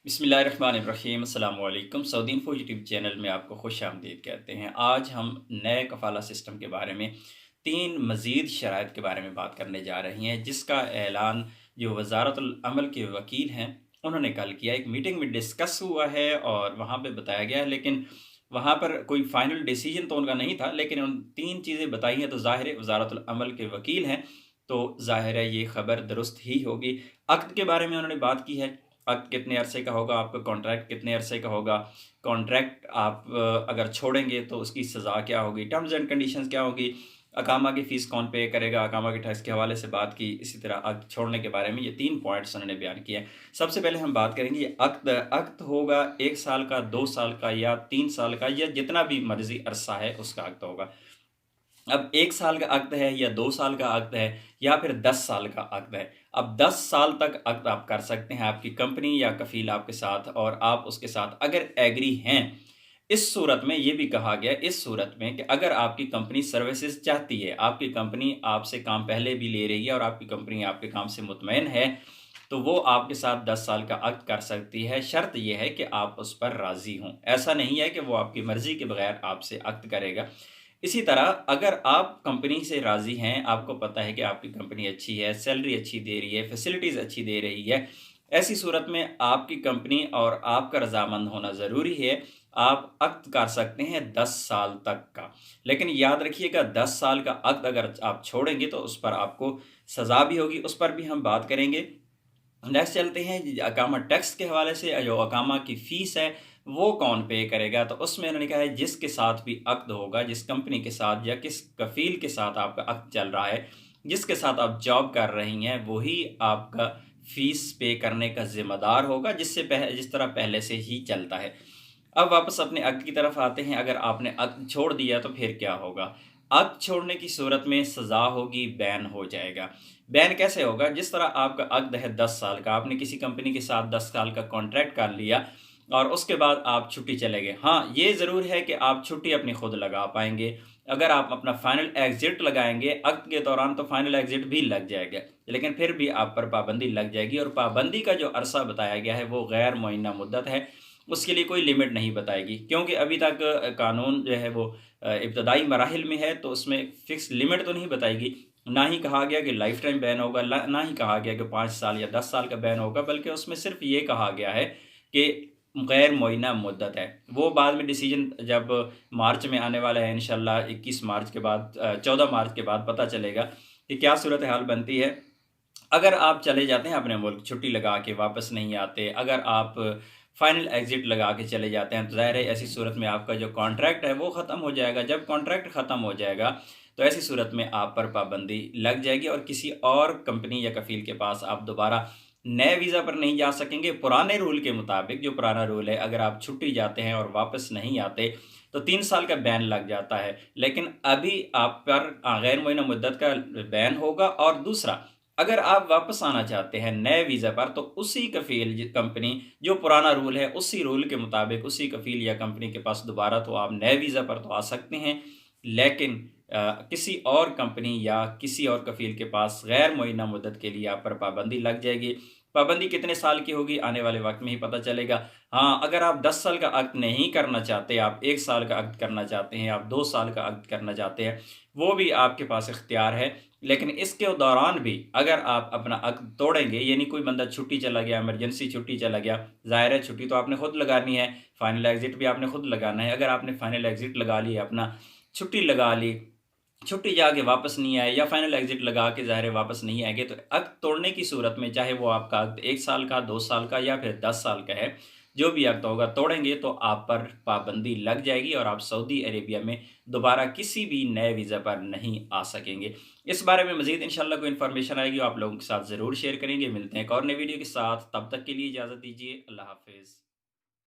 बिस्मिल्लाहिर्रहमानिर्रहीम अस्सलाम वालेकुम। सऊदी इन्फो यूट्यूब चैनल में आपको खुश आमदीद कहते हैं। आज हम नए कफ़ाला सिस्टम के बारे में 3 मज़ीद शराइत के बारे में बात करने जा रही हैं, जिसका ऐलान जो वज़ारतुल अमल के वकील हैं उन्होंने कल किया। एक मीटिंग में डिस्कस हुआ है और वहाँ पे बताया गया है, लेकिन वहाँ पर कोई फ़ाइनल डिसीजन तो उनका नहीं था, लेकिन उन 3 चीज़ें बताई हैं तो ज़ाहिर है वज़ारतुल अमल के वकील हैं, तो ज़ाहिर है ये ख़बर दुरुस्त ही होगी। अक़्द के बारे में उन्होंने बात की है। अक़्द कितने अरसे का होगा, आपका कॉन्ट्रैक्ट कितने अरसे का होगा, कॉन्ट्रैक्ट आप अगर छोड़ेंगे तो उसकी सज़ा क्या होगी, टर्म्स एंड कंडीशंस क्या होगी, अकामा की फ़ीस कौन पे करेगा, अकामा के टैक्स के हवाले से बात की। इसी तरह अक़्द छोड़ने के बारे में ये 3 पॉइंट्स उन्होंने बयान किए हैं। सबसे पहले हम बात करेंगे ये अक़्द होगा 1 साल का, 2 साल का या 3 साल का, या जितना भी मर्ज़ी अरसा है उसका अक़्द होगा। अब 1 साल का अक़्द है या 2 साल का अक़्द है या फिर 10 साल का अक़्द है। अब 10 साल तक अक़्द आप कर सकते हैं आपकी कंपनी या कफ़ील आपके साथ, और आप उसके साथ अगर एग्री हैं। इस सूरत में ये भी कहा गया, इस सूरत में कि अगर आपकी कंपनी सर्विसेज़ चाहती है, आपकी कंपनी आपसे काम पहले भी ले रही है और आपकी कंपनी आपके काम से मुतमईन है, तो वो आपके साथ 10 साल का अक़्द कर सकती है। शर्त ये है कि आप उस पर राज़ी हों। ऐसा नहीं है कि वो आपकी मर्ज़ी के बगैर आपसे अक़्द करेगा। इसी तरह अगर आप कंपनी से राज़ी हैं, आपको पता है कि आपकी कंपनी अच्छी है, सैलरी अच्छी दे रही है, फैसिलिटीज़ अच्छी दे रही है, ऐसी सूरत में आपकी कंपनी और आपका रज़ामंद होना ज़रूरी है। आप अक़्द कर सकते हैं 10 साल तक का। लेकिन याद रखिएगा 10 साल का अक़्द अगर आप छोड़ेंगे तो उस पर आपको सज़ा भी होगी, उस पर भी हम बात करेंगे। नेक्स्ट चलते हैं अकामा टैक्स के हवाले से। जो अकामा की फ़ीस है वो कौन पे करेगा, तो उसमें उन्होंने कहा है जिसके साथ भी अक़्द होगा, जिस कंपनी के साथ या किस कफ़ील के साथ आपका अक़्द चल रहा है, जिसके साथ आप जॉब कर रही हैं, वही आपका फ़ीस पे करने का ज़िम्मेदार होगा, जिस तरह पहले से ही चलता है। अब वापस अपने अक़्द की तरफ आते हैं। अगर आपने अक़्द छोड़ दिया तो फिर क्या होगा? अक़्द छोड़ने की सूरत में सज़ा होगी, बैन हो जाएगा। बैन कैसे होगा? जिस तरह आपका अक़्द है 10 साल का, आपने किसी कंपनी के साथ 10 साल का कॉन्ट्रैक्ट कर लिया और उसके बाद आप छुट्टी चले गए। हाँ, ये ज़रूर है कि आप छुट्टी अपनी खुद लगा पाएँगे। अगर आप अपना फ़ाइनल एग्ज़िट लगाएँगे अक़्द के दौरान तो फ़ाइनल एग्ज़िट भी लग जाएगा, लेकिन फिर भी आप पर पाबंदी लग जाएगी, और पाबंदी का जो अरसा बताया गया है वो गैर मुअय्यना मुद्दत है। उसके लिए कोई लिमिट नहीं बताएगी, क्योंकि अभी तक कानून जो है वो इब्तदाई मराहिल में है, तो उसमें फ़िक्स लिमिट तो नहीं बताएगी। ना ही कहा गया कि लाइफ़ टाइम बैन होगा, ना ही कहा गया कि 5 साल या 10 साल का बैन होगा, बल्कि उसमें सिर्फ़ ये कहा गया है कि गैर मुअय्यना मुद्दत है। वो बाद में डिसीजन जब मार्च में आने वाला है इंशाअल्लाह, 21 मार्च के बाद 14 मार्च के बाद पता चलेगा कि क्या सूरत हाल बनती है। अगर आप चले जाते हैं अपने मुल्क, छुट्टी लगा के वापस नहीं आते, अगर आप फ़ाइनल एग्ज़िट लगा के चले जाते हैं, तो ज़ाहिर है ऐसी सूरत में आपका जो कॉन्ट्रैक्ट है वो ख़त्म हो जाएगा। जब कॉन्ट्रैक्ट ख़त्म हो जाएगा तो ऐसी सूरत में आप पर पाबंदी लग जाएगी, और किसी और कंपनी या कफ़ील के पास आप दोबारा नए वीज़ा पर नहीं जा सकेंगे। पुराने रूल के मुताबिक, जो पुराना रूल है, अगर आप छुट्टी जाते हैं और वापस नहीं आते तो 3 साल का बैन लग जाता है। लेकिन अभी आप पर गैर मुअय्यना मुद्दत का बैन होगा। और दूसरा, अगर आप वापस आना चाहते हैं नए वीज़ा पर, तो उसी कफ़ील कंपनी जो पुराना रूल है, उसी रूल के मुताबिक उसी कफ़ील या कंपनी के पास दोबारा तो आप नए वीज़ा पर तो आ सकते हैं, लेकिन किसी और कंपनी या किसी और कफ़ील के पास गैर मुअय्यना मुद्दत के लिए आप पर पाबंदी लग जाएगी। पाबंदी कितने साल की होगी आने वाले वक़्त में ही पता चलेगा। हाँ, अगर आप 10 साल का अक़्द नहीं करना चाहते, आप 1 साल का अक़्द करना चाहते हैं, आप 2 साल का अक़्द करना चाहते हैं, वो भी आपके पास इख्तियार है। लेकिन इसके दौरान भी अगर आप अपना अक़्द तोड़ेंगे, यानी कोई बंदा छुट्टी चला गया, इमरजेंसी छुट्टी चला गया, ज़ाहिर है छुट्टी तो आपने खुद लगानी है, फ़ाइनल एग्ज़िट भी आपने खुद लगाना है। अगर आपने फ़ाइनल एग्ज़िट लगा ली, अपना छुट्टी लगा ली, छुट्टी जाके वापस नहीं आए, या फ़ाइनल एग्ज़िट लगा के ज़ाहिर है वापस नहीं आएँगे, तो अक़्द तोड़ने की सूरत में, चाहे वो आपका अक़्द 1 साल का, 2 साल का या फिर 10 साल का है, जो भी अक़्द होगा तोड़ेंगे तो आप पर पाबंदी लग जाएगी और आप सऊदी अरेबिया में दोबारा किसी भी नए वीज़ा पर नहीं आ सकेंगे। इस बारे में मज़ीद इंशाअल्लाह कोई इन्फॉर्मेशन आएगी, आप लोगों के साथ ज़रूर शेयर करेंगे। मिलते हैं एक और नई वीडियो के साथ, तब तक के लिए इजाज़त दीजिए। अल्लाह हाफ़िज़।